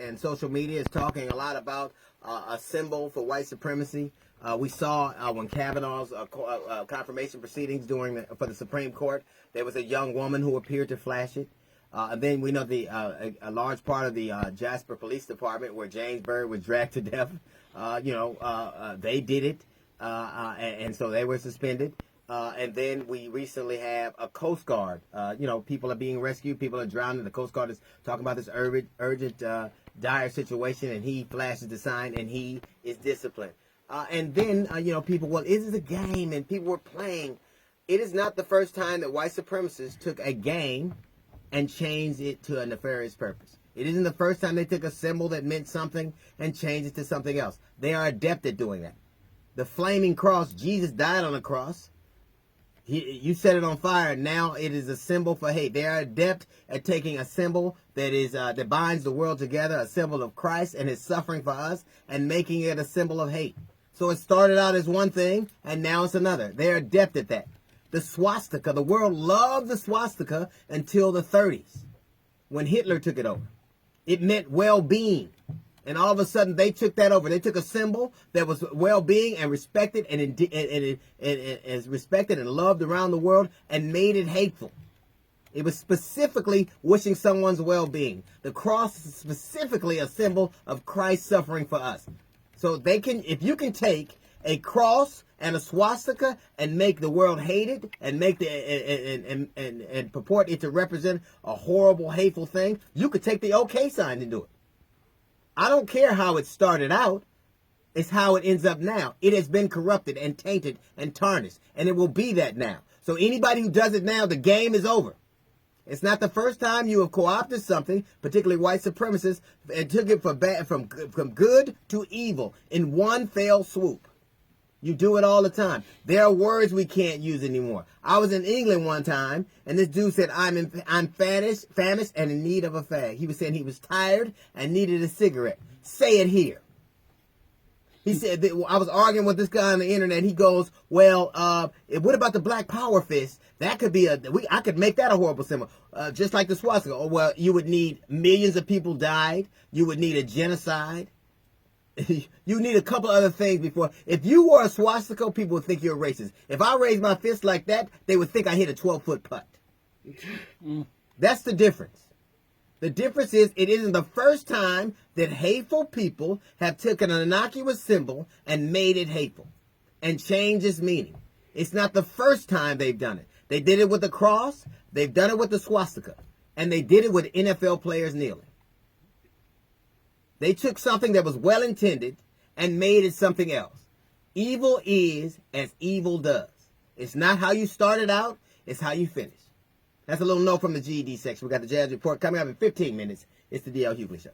and social media is talking a lot about a symbol for white supremacy. We saw when Kavanaugh's confirmation proceedings for the Supreme Court, there was a young woman who appeared to flash it. And then we know a large part of the Jasper Police Department, where James Byrd was dragged to death, they did it, and so they were suspended. And then we recently have a Coast Guard. People are being rescued, people are drowning. The Coast Guard is talking about this urgent, dire situation, and he flashes the sign, and he is disciplined. And then, people, well, this is a game, and people were playing. It is not the first time that white supremacists took a game and changed it to a nefarious purpose. It isn't the first time they took a symbol that meant something and changed it to something else. They are adept at doing that. The flaming cross, Jesus died on the cross. You set it on fire. Now it is a symbol for hate. They are adept at taking a symbol that binds the world together, a symbol of Christ and his suffering for us, and making it a symbol of hate. So it started out as one thing, and now it's another. They're adept at that. The swastika, the world loved the swastika until the 30s, when Hitler took it over. It meant well-being. And all of a sudden, they took that over. They took a symbol that was well-being and respected and is respected and loved around the world, and made it hateful. It was specifically wishing someone's well-being. The cross is specifically a symbol of Christ's suffering for us. So if you can take a cross and a swastika and make the world hate it, and make and purport it to represent a horrible, hateful thing, you could take the OK sign and do it. I don't care how it started out. It's how it ends up now. It has been corrupted and tainted and tarnished, and it will be that now. So anybody who does it now, the game is over. It's not the first time you have co-opted something, particularly white supremacists, and took it from good to evil in one fell swoop. You do it all the time. There are words we can't use anymore. I was in England one time, and this dude said, I'm famished and in need of a fag. He was saying he was tired and needed a cigarette. Say it here. He said, I was arguing with this guy on the internet. He goes, well, what about the Black Power fist? That could be I could make that a horrible symbol. Just like the swastika. Oh, well, you would need millions of people died. You would need a genocide. You need a couple other things before. If you wore a swastika, people would think you're a racist. If I raised my fist like that, they would think I hit a 12-foot putt. That's the difference. The difference is it isn't the first time that hateful people have taken an innocuous symbol and made it hateful and changed its meaning. It's not the first time they've done it. They did it with the cross. They've done it with the swastika. And they did it with NFL players kneeling. They took something that was well-intended and made it something else. Evil is as evil does. It's not how you started out, it's how you finish. That's a little note from the GED section. We got the Jazz Report coming up in 15 minutes. It's the D.L. Hughley Show.